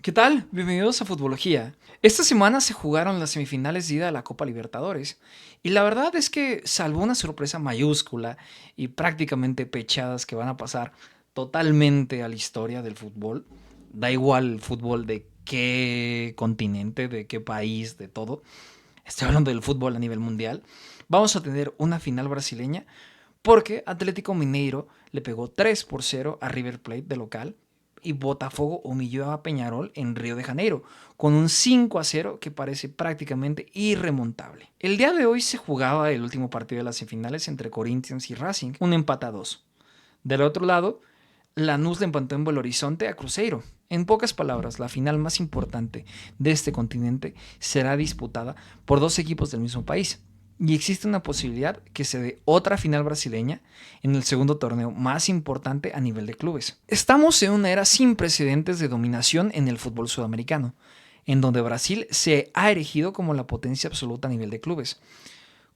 ¿Qué tal? Bienvenidos a Futbología. Esta semana se jugaron las semifinales de ida a la Copa Libertadores y la verdad es que, salvo una sorpresa mayúscula y prácticamente pechadas que van a pasar totalmente a la historia del fútbol, da igual el fútbol de qué continente, de qué país, de todo, estoy hablando del fútbol a nivel mundial, vamos a tener una final brasileña porque Atlético Mineiro le pegó 3-0 a River Plate de local y Botafogo humilló a Peñarol en Río de Janeiro con un 5-0 que parece prácticamente irremontable. El día de hoy se jugaba el último partido de las semifinales entre Corinthians y Racing, un empate a 2. Del otro lado, Lanús le empató en Belo Horizonte a Cruzeiro. En pocas palabras, la final más importante de este continente será disputada por dos equipos del mismo país. Y existe una posibilidad que se dé otra final brasileña en el segundo torneo más importante a nivel de clubes. Estamos en una era sin precedentes de dominación en el fútbol sudamericano, en donde Brasil se ha erigido como la potencia absoluta a nivel de clubes.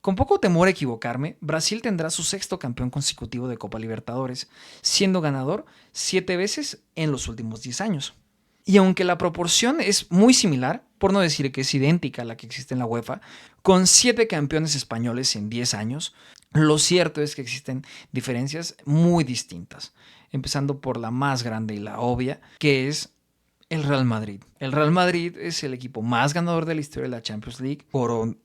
Con poco temor a equivocarme, Brasil tendrá su sexto campeón consecutivo de Copa Libertadores, siendo ganador 7 veces en los últimos 10 años. Y aunque la proporción es muy similar, por no decir que es idéntica a la que existe en la UEFA, con 7 campeones españoles en 10 años, lo cierto es que existen diferencias muy distintas, empezando por la más grande y la obvia, que es el Real Madrid. El Real Madrid es el equipo más ganador de la historia de la Champions League.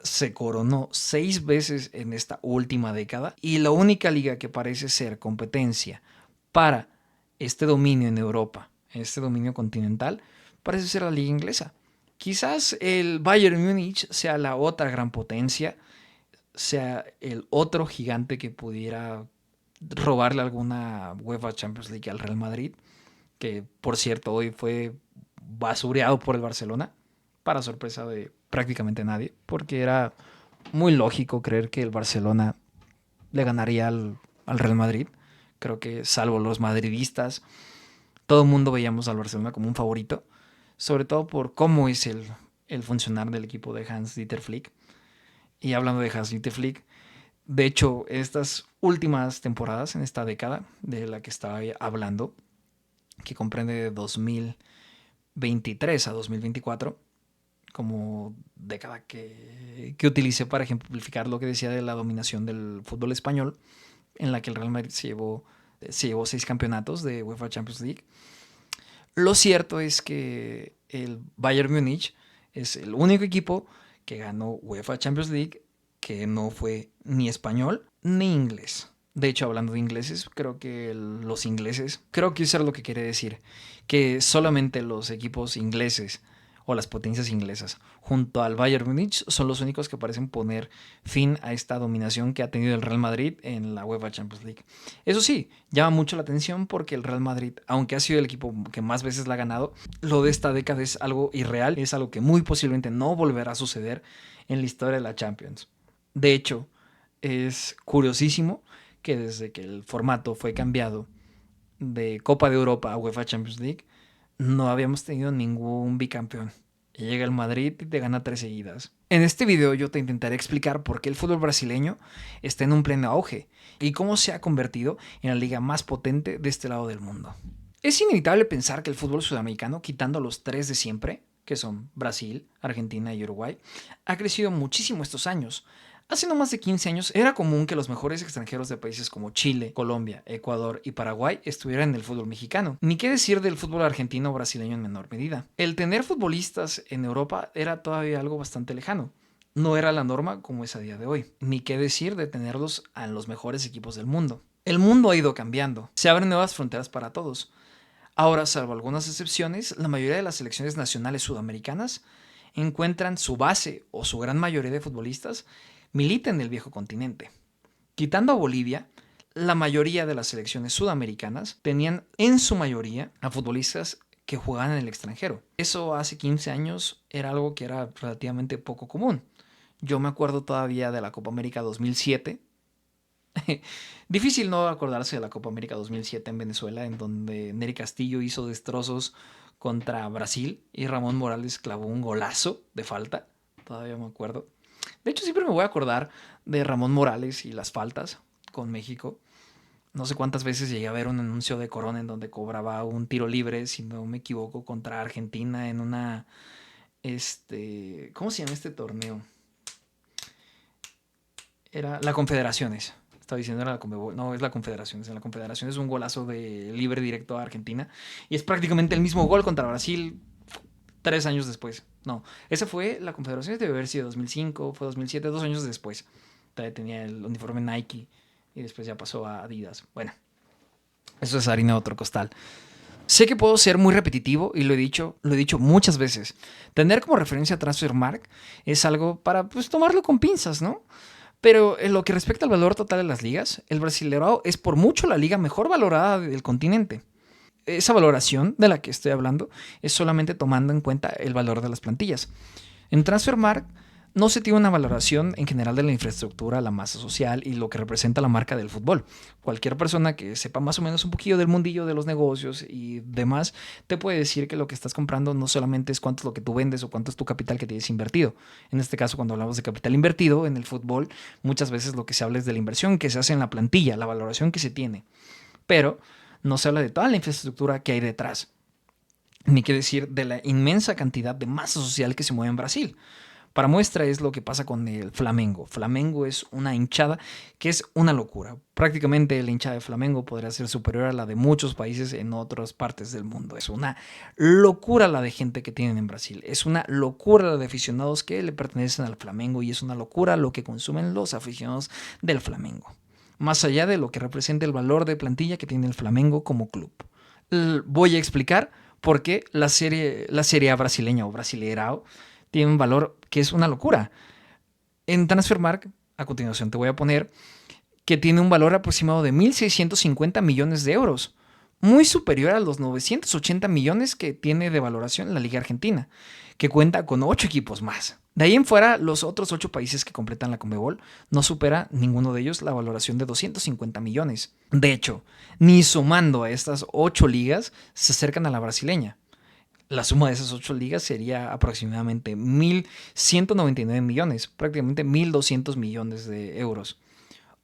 Se coronó 6 veces en esta última década y la única liga que parece ser competencia para este dominio en Europa, este dominio continental, parece ser la liga inglesa. Quizás el Bayern Múnich sea la otra gran potencia, sea el otro gigante que pudiera robarle alguna UEFA Champions League al Real Madrid, que por cierto hoy fue basureado por el Barcelona, para sorpresa de prácticamente nadie, porque era muy lógico creer que el Barcelona le ganaría al Real Madrid. Creo que salvo los madridistas, todo el mundo veíamos al Barcelona como un favorito, sobre todo por cómo es el funcionar del equipo de Hans-Dieter Flick. Y hablando de Hans-Dieter Flick, de hecho, estas últimas temporadas, en esta década de la que estaba hablando, que comprende de 2023 a 2024, como década que utilicé para ejemplificar lo que decía de la dominación del fútbol español, en la que el Real Madrid se llevó 6 campeonatos de UEFA Champions League. Lo cierto es que el Bayern Múnich es el único equipo que ganó UEFA Champions League que no fue ni español ni inglés. De hecho, hablando de ingleses, creo que los ingleses, creo que eso era lo que quiere decir, que solamente los equipos ingleses o las potencias inglesas junto al Bayern Múnich son los únicos que parecen poner fin a esta dominación que ha tenido el Real Madrid en la UEFA Champions League. Eso sí, llama mucho la atención porque el Real Madrid, aunque ha sido el equipo que más veces la ha ganado, lo de esta década es algo irreal, es algo que muy posiblemente no volverá a suceder en la historia de la Champions. De hecho, es curiosísimo que desde que el formato fue cambiado de Copa de Europa a UEFA Champions League, no habíamos tenido ningún bicampeón. Y llega el Madrid y te gana 3 seguidas. En este video yo te intentaré explicar por qué el fútbol brasileño está en un pleno auge y cómo se ha convertido en la liga más potente de este lado del mundo. Es inevitable pensar que el fútbol sudamericano, quitando los 3 de siempre, que son Brasil, Argentina y Uruguay, ha crecido muchísimo estos años. Hace no más de 15 años era común que los mejores extranjeros de países como Chile, Colombia, Ecuador y Paraguay estuvieran en el fútbol mexicano. Ni qué decir del fútbol argentino o brasileño en menor medida. El tener futbolistas en Europa era todavía algo bastante lejano. No era la norma como es a día de hoy. Ni qué decir de tenerlos en los mejores equipos del mundo. El mundo ha ido cambiando. Se abren nuevas fronteras para todos. Ahora, salvo algunas excepciones, la mayoría de las selecciones nacionales sudamericanas encuentran su base o su gran mayoría de futbolistas milita en el viejo continente. Quitando a Bolivia, la mayoría de las selecciones sudamericanas tenían en su mayoría a futbolistas que jugaban en el extranjero. Eso hace 15 años era algo que era relativamente poco común. Yo me acuerdo todavía de la Copa América 2007. Difícil no acordarse de la Copa América 2007 en Venezuela, en donde Nery Castillo hizo destrozos contra Brasil y Ramón Morales clavó un golazo de falta. Todavía me acuerdo. De hecho, siempre me voy a acordar de Ramón Morales y las faltas con México. No sé cuántas veces llegué a ver un anuncio de Corona en donde cobraba un tiro libre, si no me equivoco, contra Argentina en una, ¿cómo se llama este torneo? Era la Confederaciones. Estaba diciendo era la Conmebol. No, es la Confederaciones. En la Confederaciones es un golazo de libre directo a Argentina. Y es prácticamente el mismo gol contra Brasil 3 años después. No, esa fue la Confederaciones, debe haber sido 2005, fue 2007, 2 años después. Todavía tenía el uniforme Nike y después ya pasó a Adidas. Bueno, eso es harina de otro costal. Sé que puedo ser muy repetitivo y lo he dicho muchas veces. Tener como referencia a Transfermarkt es algo para pues tomarlo con pinzas, ¿no? Pero en lo que respecta al valor total de las ligas, el Brasileirao es por mucho la liga mejor valorada del continente. Esa valoración de la que estoy hablando es solamente tomando en cuenta el valor de las plantillas. En Transfermarkt no se tiene una valoración en general de la infraestructura, la masa social y lo que representa la marca del fútbol. Cualquier persona que sepa más o menos un poquillo del mundillo de los negocios y demás te puede decir que lo que estás comprando no solamente es cuánto es lo que tú vendes o cuánto es tu capital que tienes invertido. En este caso, cuando hablamos de capital invertido en el fútbol, muchas veces lo que se habla es de la inversión que se hace en la plantilla, la valoración que se tiene. Pero no se habla de toda la infraestructura que hay detrás, ni qué decir de la inmensa cantidad de masa social que se mueve en Brasil. Para muestra es lo que pasa con el Flamengo. Flamengo es una hinchada que es una locura. Prácticamente la hinchada de Flamengo podría ser superior a la de muchos países en otras partes del mundo. Es una locura la de gente que tienen en Brasil. Es una locura la de aficionados que le pertenecen al Flamengo y es una locura lo que consumen los aficionados del Flamengo. Más allá de lo que representa el valor de plantilla que tiene el Flamengo como club. Voy a explicar por qué la serie A brasileña o Brasileirao tiene un valor que es una locura. En Transfermarkt, a continuación te voy a poner que tiene un valor aproximado de 1.650 millones de euros, muy superior a los 980 millones que tiene de valoración la Liga Argentina, que cuenta con 8 equipos más. De ahí en fuera, los otros 8 países que completan la Conmebol no supera ninguno de ellos la valoración de 250 millones. De hecho, ni sumando a estas 8 ligas se acercan a la brasileña. La suma de esas 8 ligas sería aproximadamente 1.199 millones, prácticamente 1.200 millones de euros.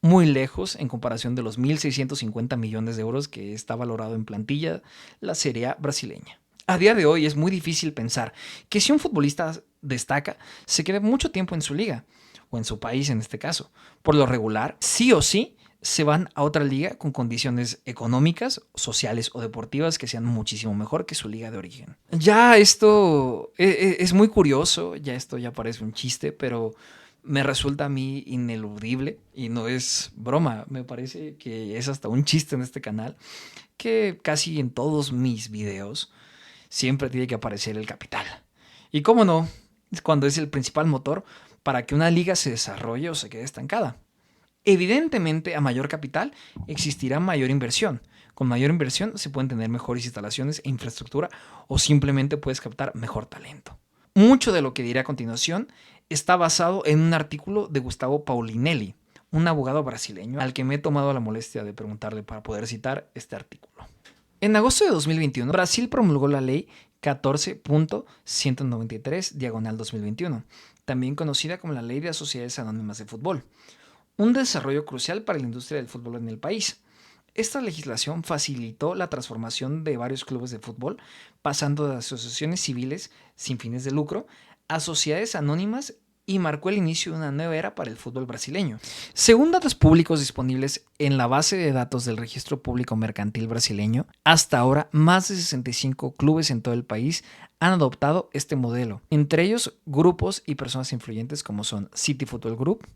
Muy lejos en comparación de los 1.650 millones de euros que está valorado en plantilla la Serie A brasileña. A día de hoy es muy difícil pensar que si un futbolista destaca, se quede mucho tiempo en su liga, o en su país en este caso. Por lo regular, sí o sí, se van a otra liga con condiciones económicas, sociales o deportivas que sean muchísimo mejor que su liga de origen. Ya esto es muy curioso, ya esto ya parece un chiste, pero me resulta a mí ineludible y no es broma, me parece que es hasta un chiste en este canal, que casi en todos mis videos siempre tiene que aparecer el capital. Y cómo no, es cuando es el principal motor para que una liga se desarrolle o se quede estancada. Evidentemente, a mayor capital existirá mayor inversión. Con mayor inversión se pueden tener mejores instalaciones e infraestructura o simplemente puedes captar mejor talento. Mucho de lo que diré a continuación está basado en un artículo de Gustavo Paulinelli, un abogado brasileño al que me he tomado la molestia de preguntarle para poder citar este artículo. En agosto de 2021, Brasil promulgó la ley 14.193/2021, también conocida como la Ley de Sociedades Anónimas de Fútbol, un desarrollo crucial para la industria del fútbol en el país. Esta legislación facilitó la transformación de varios clubes de fútbol, pasando de asociaciones civiles sin fines de lucro a sociedades anónimas y marcó el inicio de una nueva era para el fútbol brasileño. Según datos públicos disponibles en la base de datos del Registro Público Mercantil brasileño, hasta ahora más de 65 clubes en todo el país han adoptado este modelo, entre ellos grupos y personas influyentes como son City Football Group,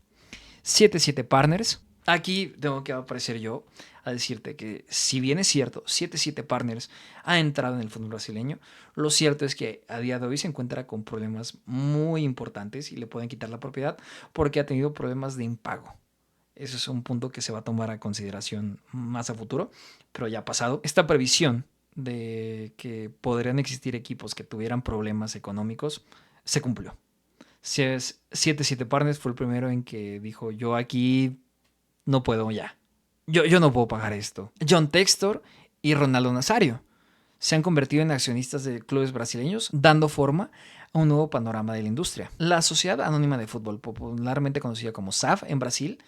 77 Partners. Aquí tengo que aparecer yo a decirte que si bien es cierto, 77 Partners ha entrado en el fútbol brasileño, lo cierto es que a día de hoy se encuentra con problemas muy importantes y le pueden quitar la propiedad porque ha tenido problemas de impago. Ese es un punto que se va a tomar a consideración más a futuro, pero ya ha pasado. Esta previsión de que podrían existir equipos que tuvieran problemas económicos se cumplió. 77 Partners fue el primero en que dijo, yo aquí no puedo ya. Yo no puedo pagar esto. John Textor y Ronaldo Nazario se han convertido en accionistas de clubes brasileños, dando forma a un nuevo panorama de la industria. La Sociedad Anónima de Fútbol, popularmente conocida como SAF en Brasil,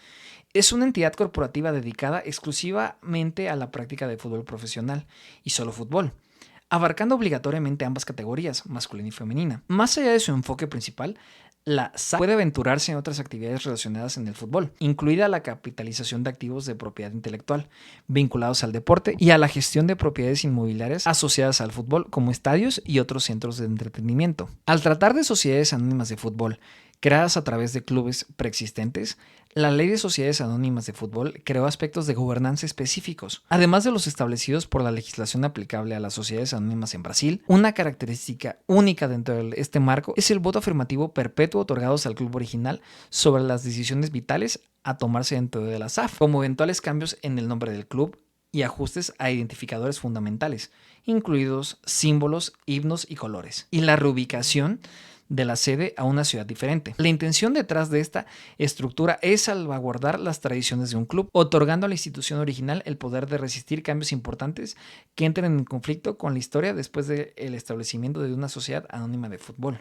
es una entidad corporativa dedicada exclusivamente a la práctica de fútbol profesional y solo fútbol, abarcando obligatoriamente ambas categorías, masculina y femenina. Más allá de su enfoque principal, la SAF puede aventurarse en otras actividades relacionadas en el fútbol, incluida la capitalización de activos de propiedad intelectual vinculados al deporte y a la gestión de propiedades inmobiliarias asociadas al fútbol, como estadios y otros centros de entretenimiento. Al tratar de sociedades anónimas de fútbol creadas a través de clubes preexistentes, la Ley de Sociedades Anónimas de Fútbol creó aspectos de gobernanza específicos. Además de los establecidos por la legislación aplicable a las sociedades anónimas en Brasil, una característica única dentro de este marco es el voto afirmativo perpetuo otorgado al club original sobre las decisiones vitales a tomarse dentro de la SAF, como eventuales cambios en el nombre del club y ajustes a identificadores fundamentales, incluidos símbolos, himnos y colores, y la reubicación de la sede a una ciudad diferente. La intención detrás de esta estructura es salvaguardar las tradiciones de un club, otorgando a la institución original el poder de resistir cambios importantes que entren en conflicto con la historia después del establecimiento de una sociedad anónima de fútbol.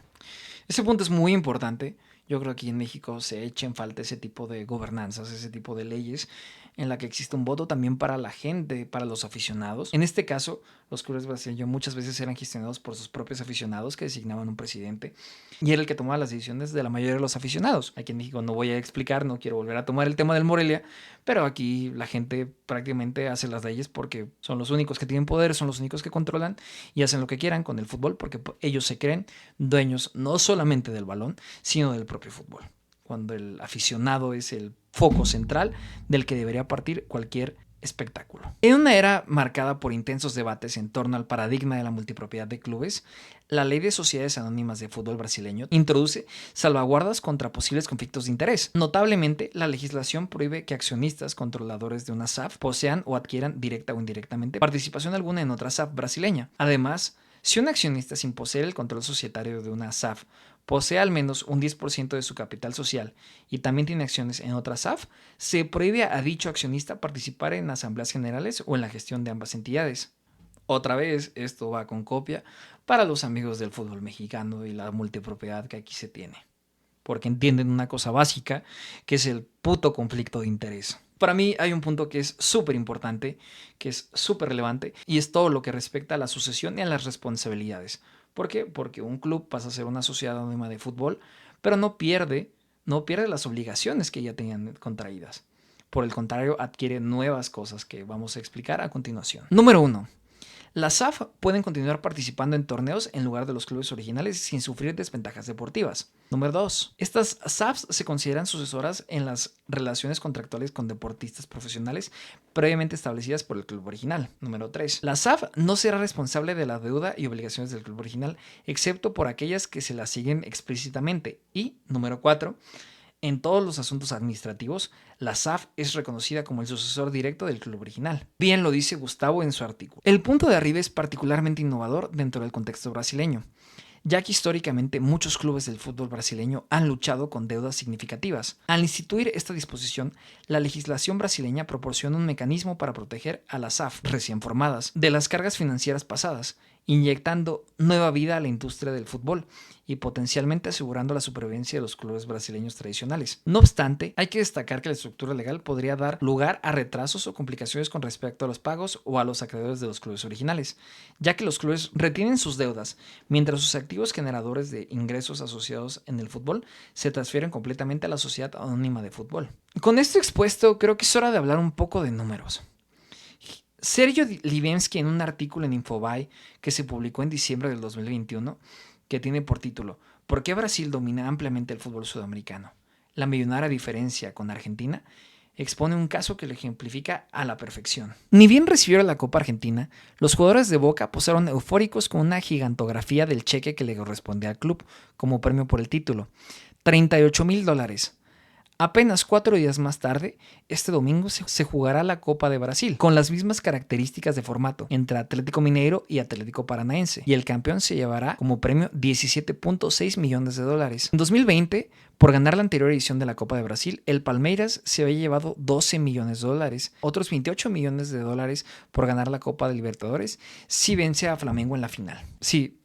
Ese punto es muy importante. Yo creo que aquí en México se echa en falta ese tipo de gobernanzas, ese tipo de leyes en la que existe un voto también para la gente, para los aficionados. En este caso, los clubes brasileños muchas veces eran gestionados por sus propios aficionados que designaban un presidente y era el que tomaba las decisiones de la mayoría de los aficionados. Aquí en México no voy a explicar, no quiero volver a tomar el tema del Morelia, pero aquí la gente prácticamente hace las leyes porque son los únicos que tienen poder, son los únicos que controlan y hacen lo que quieran con el fútbol porque ellos se creen dueños no solamente del balón, sino del propio fútbol, cuando el aficionado es el foco central del que debería partir cualquier espectáculo. En una era marcada por intensos debates en torno al paradigma de la multipropiedad de clubes, la Ley de Sociedades Anónimas de Fútbol brasileño introduce salvaguardas contra posibles conflictos de interés. Notablemente, la legislación prohíbe que accionistas controladores de una SAF posean o adquieran directa o indirectamente participación alguna en otra SAF brasileña. Además, si un accionista sin poseer el control societario de una SAF posee al menos un 10% de su capital social y también tiene acciones en otra SAF, se prohíbe a dicho accionista participar en asambleas generales o en la gestión de ambas entidades. Otra vez, esto va con copia para los amigos del fútbol mexicano y la multipropiedad que aquí se tiene, porque entienden una cosa básica, que es el puto conflicto de interés. Para mí hay un punto que es súper importante, que es súper relevante, y es todo lo que respecta a la sucesión y a las responsabilidades. ¿Por qué? Porque un club pasa a ser una sociedad anónima de fútbol, pero no pierde las obligaciones que ya tenían contraídas. Por el contrario, adquiere nuevas cosas que vamos a explicar a continuación. Número 1. Las SAF pueden continuar participando en torneos en lugar de los clubes originales sin sufrir desventajas deportivas. Número 2. Estas SAFs se consideran sucesoras en las relaciones contractuales con deportistas profesionales previamente establecidas por el club original. Número 3. La SAF no será responsable de la deuda y obligaciones del club original, excepto por aquellas que se las siguen explícitamente. Y número 4. En todos los asuntos administrativos, la SAF es reconocida como el sucesor directo del club original. Bien lo dice Gustavo en su artículo. El punto de arriba es particularmente innovador dentro del contexto brasileño, ya que históricamente muchos clubes del fútbol brasileño han luchado con deudas significativas. Al instituir esta disposición, la legislación brasileña proporciona un mecanismo para proteger a las SAF recién formadas de las cargas financieras pasadas, inyectando nueva vida a la industria del fútbol y potencialmente asegurando la supervivencia de los clubes brasileños tradicionales. No obstante, hay que destacar que la estructura legal podría dar lugar a retrasos o complicaciones con respecto a los pagos o a los acreedores de los clubes originales, ya que los clubes retienen sus deudas, mientras sus activos generadores de ingresos asociados en el fútbol se transfieren completamente a la Sociedad Anónima de Fútbol. Con esto expuesto, creo que es hora de hablar un poco de números. Sergio Livensky, en un artículo en Infobae que se publicó en diciembre del 2021, que tiene por título ¿Por qué Brasil domina ampliamente el fútbol sudamericano? La millonaria diferencia con Argentina, expone un caso que lo ejemplifica a la perfección. Ni bien recibieron la Copa Argentina, los jugadores de Boca posaron eufóricos con una gigantografía del cheque que le correspondía al club como premio por el título, $38,000. Apenas 4 días más tarde, este domingo se jugará la Copa de Brasil, con las mismas características de formato entre Atlético Mineiro y Atlético Paranaense, y el campeón se llevará como premio 17.6 millones de dólares. En 2020, por ganar la anterior edición de la Copa de Brasil, el Palmeiras se había llevado 12 millones de dólares, otros 28 millones de dólares por ganar la Copa de Libertadores si vence a Flamengo en la final. Sí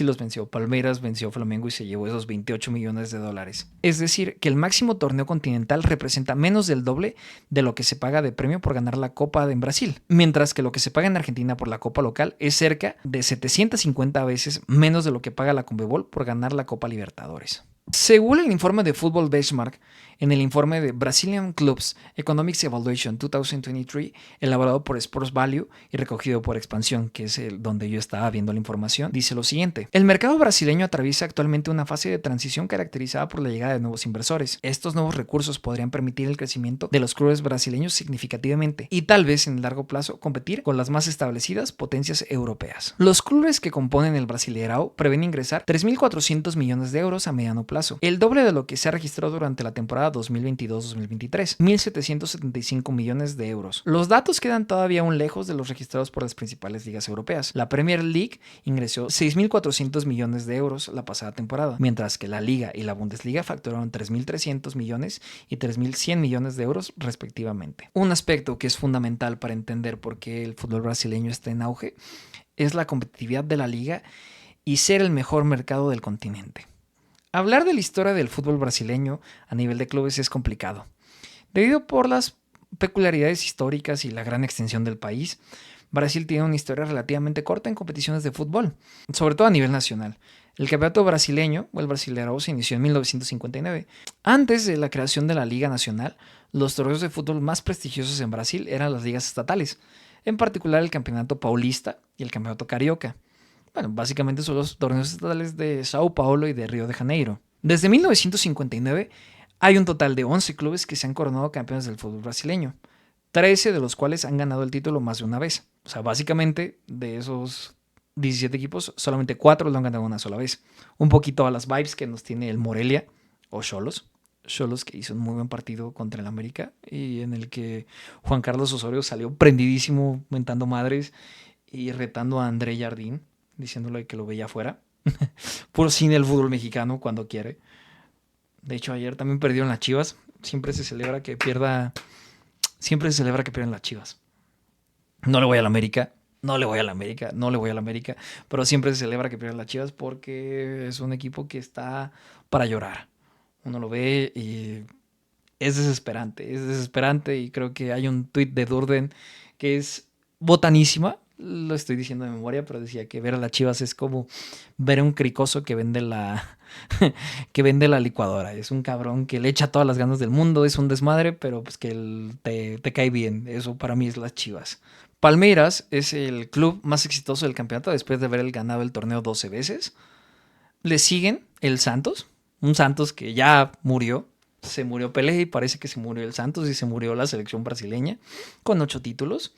los venció. Palmeiras venció a Flamengo y se llevó esos 28 millones de dólares. Es decir, que el máximo torneo continental representa menos del doble de lo que se paga de premio por ganar la Copa en Brasil, mientras que lo que se paga en Argentina por la Copa local es cerca de 750 veces menos de lo que paga la Conmebol por ganar la Copa Libertadores. Según el informe de Football Benchmark, en el informe de Brazilian Clubs Economics Evaluation 2023, elaborado por Sports Value y recogido por Expansión, que es donde yo estaba viendo la información, dice lo siguiente: el mercado brasileño atraviesa actualmente una fase de transición caracterizada por la llegada de nuevos inversores. Estos nuevos recursos podrían permitir el crecimiento de los clubes brasileños significativamente y tal vez en el largo plazo competir con las más establecidas potencias europeas. Los clubes que componen el Brasileirao prevén ingresar 3.400 millones de euros a mediano plazo, el doble de lo que se ha registrado durante la temporada 2022-2023, 1.775 millones de euros. Los datos quedan todavía aún lejos de los registrados por las principales ligas europeas. La Premier League ingresó 6.400 millones de euros la pasada temporada, mientras que la Liga y la Bundesliga facturaron 3.300 millones y 3.100 millones de euros respectivamente. Un aspecto que es fundamental para entender por qué el fútbol brasileño está en auge es la competitividad de la liga y ser el mejor mercado del continente. Hablar de la historia del fútbol brasileño a nivel de clubes es complicado. Debido por las peculiaridades históricas y la gran extensión del país, Brasil tiene una historia relativamente corta en competiciones de fútbol, sobre todo a nivel nacional. El campeonato brasileño, o el Brasileirao, se inició en 1959. Antes de la creación de la Liga Nacional, los torneos de fútbol más prestigiosos en Brasil eran las ligas estatales, en particular el Campeonato Paulista y el Campeonato Carioca. Bueno, básicamente son los torneos estatales de Sao Paulo y de Río de Janeiro. Desde 1959 hay un total de 11 clubes que se han coronado campeones del fútbol brasileño, 13 de los cuales han ganado el título más de una vez. O sea, básicamente de esos 17 equipos, solamente 4 lo han ganado una sola vez. Un poquito a las vibes que nos tiene el Morelia o Xolos. Xolos, que hizo un muy buen partido contra el América y en el que Juan Carlos Osorio salió prendidísimo, mentando madres y retando a André Jardín, diciéndole que lo veía afuera. Puro cine del fútbol mexicano cuando quiere. De hecho, ayer también perdieron las Chivas. Siempre se celebra que pierdan las Chivas. No le voy a la América, pero siempre se celebra que pierdan las Chivas porque es un equipo que está para llorar. Uno lo ve y es desesperante y creo que hay un tuit de Durden que es botanísima. Lo estoy diciendo de memoria, pero decía que ver a las Chivas es como ver a un cricoso que vende que vende la licuadora. Es un cabrón que le echa todas las ganas del mundo, es un desmadre, pero pues que te cae bien. Eso para mí es las Chivas. Palmeiras es el club más exitoso del campeonato después de haber ganado el torneo 12 veces. Le siguen el Santos, un Santos que ya murió. Se murió Pelé y parece que se murió el Santos y se murió la selección brasileña con 8 títulos.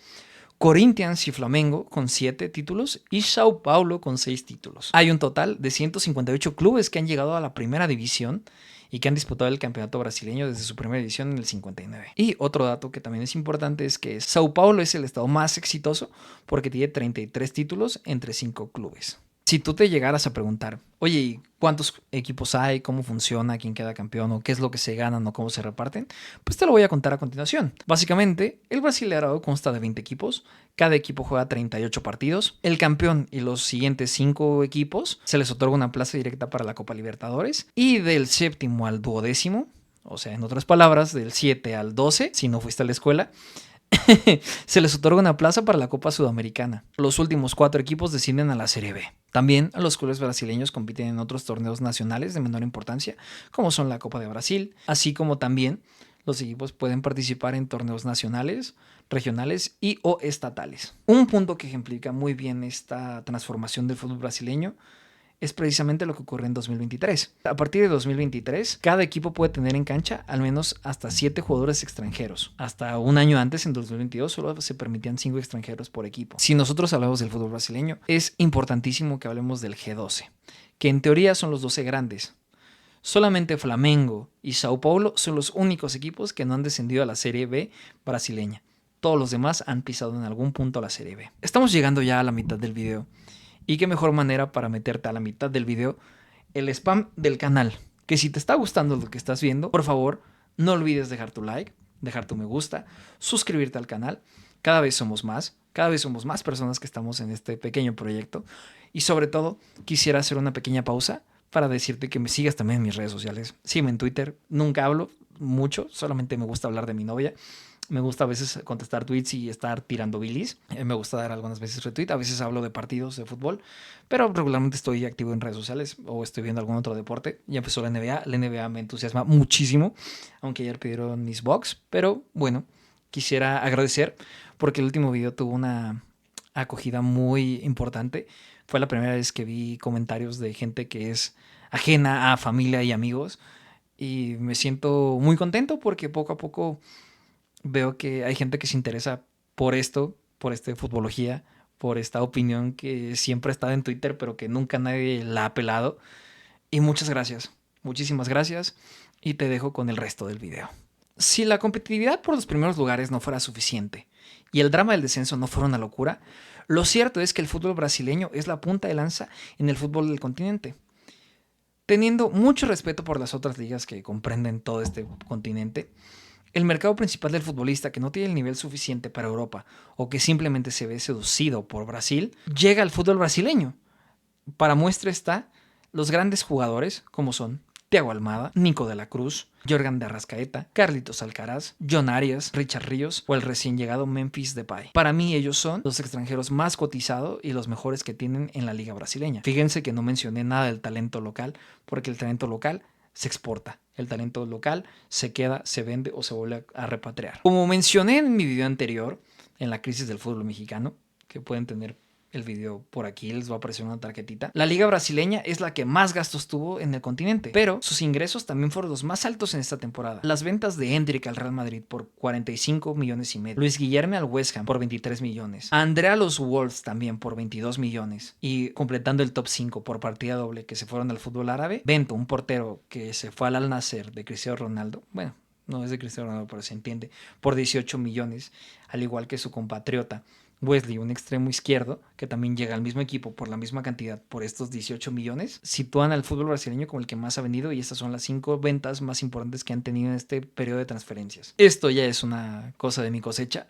Corinthians y Flamengo con 7 títulos y Sao Paulo con 6 títulos. Hay un total de 158 clubes que han llegado a la primera división y que han disputado el campeonato brasileño desde su primera edición en el 59. Y otro dato que también es importante es que Sao Paulo es el estado más exitoso porque tiene 33 títulos entre 5 clubes. Si tú te llegaras a preguntar, oye, ¿cuántos equipos hay? ¿Cómo funciona? ¿Quién queda campeón? ¿O qué es lo que se ganan? ¿O cómo se reparten? Pues te lo voy a contar a continuación. Básicamente, el Brasileirao consta de 20 equipos. Cada equipo juega 38 partidos. El campeón y los siguientes 5 equipos se les otorga una plaza directa para la Copa Libertadores. Y del 7º al 12º, o sea, en otras palabras, del 7 al 12, si no fuiste a la escuela, se les otorga una plaza para la Copa Sudamericana. Los últimos 4 equipos descienden a la Serie B. También los clubes brasileños compiten en otros torneos nacionales de menor importancia, como son la Copa de Brasil, así como también los equipos pueden participar en torneos nacionales, regionales y o estatales. Un punto que ejemplifica muy bien esta transformación del fútbol brasileño es precisamente lo que ocurre en 2023. A partir de 2023, cada equipo puede tener en cancha al menos hasta 7 jugadores extranjeros. Hasta un año antes, en 2022, solo se permitían 5 extranjeros por equipo. Si nosotros hablamos del fútbol brasileño, es importantísimo que hablemos del G12, que en teoría son los 12 grandes. Solamente Flamengo y Sao Paulo son los únicos equipos que no han descendido a la Serie B brasileña. Todos los demás han pisado en algún punto la Serie B. Estamos llegando ya a la mitad del video. Y qué mejor manera para meterte a la mitad del video, el spam del canal. Que si te está gustando lo que estás viendo, por favor, no olvides dejar tu like, dejar tu me gusta, suscribirte al canal. Cada vez somos más personas que estamos en este pequeño proyecto. Y sobre todo, quisiera hacer una pequeña pausa para decirte que me sigas también en mis redes sociales. Sígueme en Twitter, nunca hablo mucho, solamente me gusta hablar de mi novia. Me gusta a veces contestar tweets y estar tirando bilis. Me gusta dar algunas veces retweet. A veces hablo de partidos de fútbol. Pero regularmente estoy activo en redes sociales o estoy viendo algún otro deporte. Ya empezó la NBA. La NBA me entusiasma muchísimo. Aunque ayer pidieron mis box. Pero bueno, quisiera agradecer porque el último video tuvo una acogida muy importante. Fue la primera vez que vi comentarios de gente que es ajena a familia y amigos. Y me siento muy contento porque poco a poco veo que hay gente que se interesa por esto, por futbología, por esta opinión que siempre ha estado en Twitter, pero que nunca nadie la ha pelado. Y muchas gracias, muchísimas gracias. Y te dejo con el resto del video. Si la competitividad por los primeros lugares no fuera suficiente y el drama del descenso no fuera una locura, lo cierto es que el fútbol brasileño es la punta de lanza en el fútbol del continente. Teniendo mucho respeto por las otras ligas que comprenden todo este continente, el mercado principal del futbolista que no tiene el nivel suficiente para Europa o que simplemente se ve seducido por Brasil, llega al fútbol brasileño. Para muestra está los grandes jugadores como son Thiago Almada, Nico de la Cruz, Jorgan de Arrascaeta, Carlitos Alcaraz, John Arias, Richard Ríos o el recién llegado Memphis Depay. Para mí ellos son los extranjeros más cotizados y los mejores que tienen en la liga brasileña. Fíjense que no mencioné nada del talento local porque el talento local se exporta. El talento local se queda, se vende o se vuelve a repatriar. Como mencioné en mi video anterior, en la crisis del fútbol mexicano, que pueden tener el video por aquí, les va a aparecer una tarjetita. La liga brasileña es la que más gastos tuvo en el continente, pero sus ingresos también fueron los más altos en esta temporada. Las ventas de Endrick al Real Madrid por 45 millones y medio, Luis Guillermo al West Ham por 23 millones, Andrea a los Wolves también por 22 millones y completando el top 5 por partida doble que se fueron al fútbol árabe, Bento, un portero que se fue al Al Nassr de Cristiano Ronaldo, bueno, no es de Cristiano Ronaldo pero se entiende, por 18 millones, al igual que su compatriota Wesley, un extremo izquierdo, que también llega al mismo equipo por la misma cantidad, por estos 18 millones, sitúan al fútbol brasileño como el que más ha vendido y estas son las 5 ventas más importantes que han tenido en este periodo de transferencias. Esto ya es una cosa de mi cosecha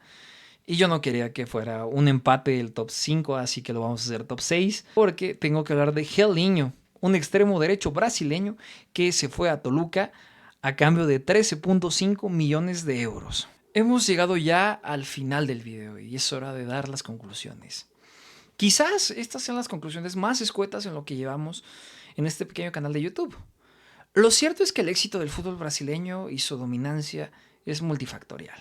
y yo no quería que fuera un empate el top 5, así que lo vamos a hacer top 6, porque tengo que hablar de Gelinho, un extremo derecho brasileño que se fue a Toluca a cambio de 13.5 millones de euros. Hemos llegado ya al final del video y es hora de dar las conclusiones. Quizás estas sean las conclusiones más escuetas en lo que llevamos en este pequeño canal de YouTube. Lo cierto es que el éxito del fútbol brasileño y su dominancia es multifactorial.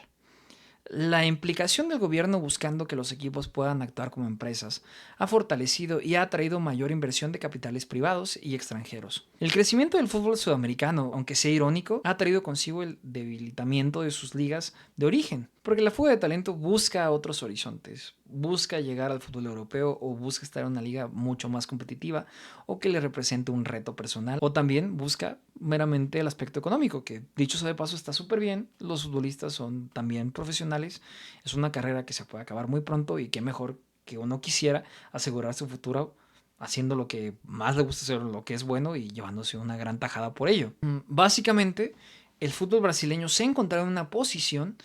La implicación del gobierno buscando que los equipos puedan actuar como empresas ha fortalecido y ha atraído mayor inversión de capitales privados y extranjeros. El crecimiento del fútbol sudamericano, aunque sea irónico, ha traído consigo el debilitamiento de sus ligas de origen, porque la fuga de talento busca otros horizontes, busca llegar al fútbol europeo o busca estar en una liga mucho más competitiva o que le represente un reto personal, o también busca meramente el aspecto económico, que dicho sea de paso está súper bien. Los futbolistas son también profesionales, es una carrera que se puede acabar muy pronto y qué mejor que uno quisiera asegurar su futuro haciendo lo que más le gusta hacer, lo que es bueno y llevándose una gran tajada por ello. Básicamente, el fútbol brasileño se ha encontrado en una posición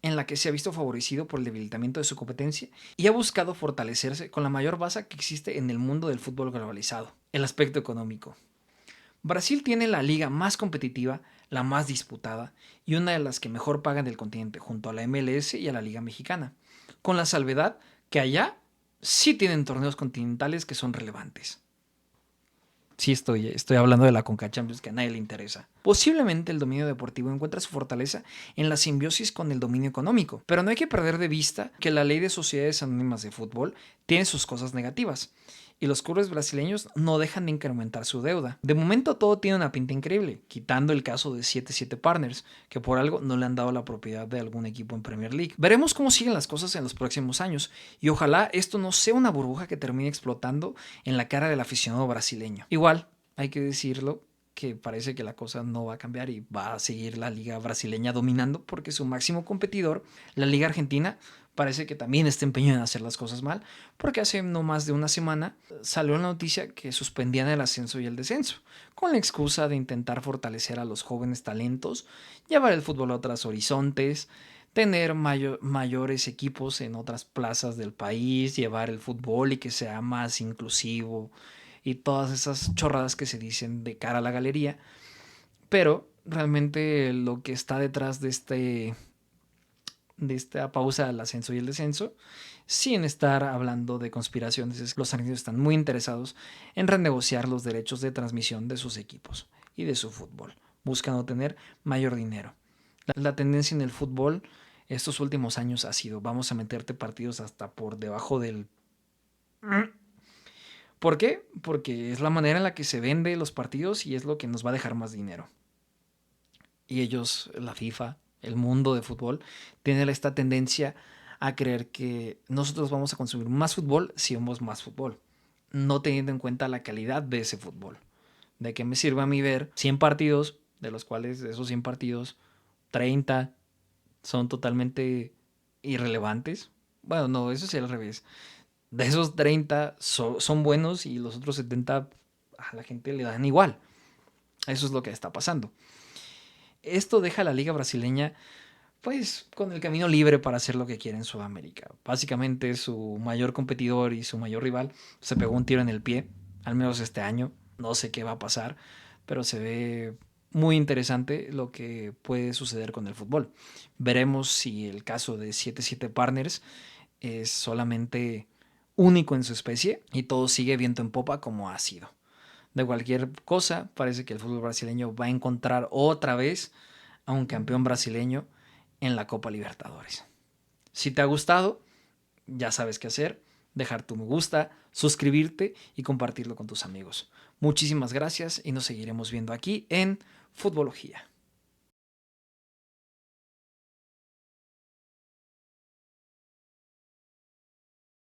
en la que se ha visto favorecido por el debilitamiento de su competencia y ha buscado fortalecerse con la mayor base que existe en el mundo del fútbol globalizado, el aspecto económico. Brasil tiene la liga más competitiva, la más disputada y una de las que mejor pagan del continente, junto a la MLS y a la Liga Mexicana, con la salvedad que allá sí tienen torneos continentales que son relevantes. Sí, estoy hablando de la Conca Champions que a nadie le interesa. Posiblemente el dominio deportivo encuentra su fortaleza en la simbiosis con el dominio económico, pero no hay que perder de vista que la ley de sociedades anónimas de fútbol tiene sus cosas negativas y los clubes brasileños no dejan de incrementar su deuda. De momento todo tiene una pinta increíble, quitando el caso de 77 Partners, que por algo no le han dado la propiedad de algún equipo en Premier League. Veremos cómo siguen las cosas en los próximos años y ojalá esto no sea una burbuja que termine explotando en la cara del aficionado brasileño. Igual, hay que decirlo, que parece que la cosa no va a cambiar y va a seguir la liga brasileña dominando porque su máximo competidor, la liga argentina, parece que también está empeñado en hacer las cosas mal, porque hace no más de una semana salió la noticia que suspendían el ascenso y el descenso, con la excusa de intentar fortalecer a los jóvenes talentos, llevar el fútbol a otros horizontes, tener mayores equipos en otras plazas del país, llevar el fútbol y que sea más inclusivo y todas esas chorradas que se dicen de cara a la galería. Pero realmente lo que está detrás de esta pausa del ascenso y el descenso, sin estar hablando de conspiraciones, es que los argentinos están muy interesados en renegociar los derechos de transmisión de sus equipos y de su fútbol, buscando tener mayor dinero. La tendencia en el fútbol estos últimos años ha sido: vamos a meterte partidos hasta por debajo del... ¿Por qué? Porque es la manera en la que se vende los partidos y es lo que nos va a dejar más dinero. Y ellos, la FIFA, el mundo de fútbol, tienen esta tendencia a creer que nosotros vamos a consumir más fútbol si vemos más fútbol, no teniendo en cuenta la calidad de ese fútbol. ¿De qué me sirve a mí ver 100 partidos, de los cuales de esos 100 partidos, 30 son totalmente irrelevantes? Bueno, no, eso sí al revés. De esos 30 son buenos y los otros 70 a la gente le dan igual. Eso es lo que está pasando. Esto deja a la liga brasileña pues con el camino libre para hacer lo que quiere en Sudamérica. Básicamente su mayor competidor y su mayor rival se pegó un tiro en el pie, al menos este año. No sé qué va a pasar, pero se ve muy interesante lo que puede suceder con el fútbol. Veremos si el caso de 77 Partners es solamente único en su especie y todo sigue viento en popa como ha sido. De cualquier cosa, parece que el fútbol brasileño va a encontrar otra vez a un campeón brasileño en la Copa Libertadores. Si te ha gustado, ya sabes qué hacer: dejar tu me gusta, suscribirte y compartirlo con tus amigos. Muchísimas gracias y nos seguiremos viendo aquí en Futbología.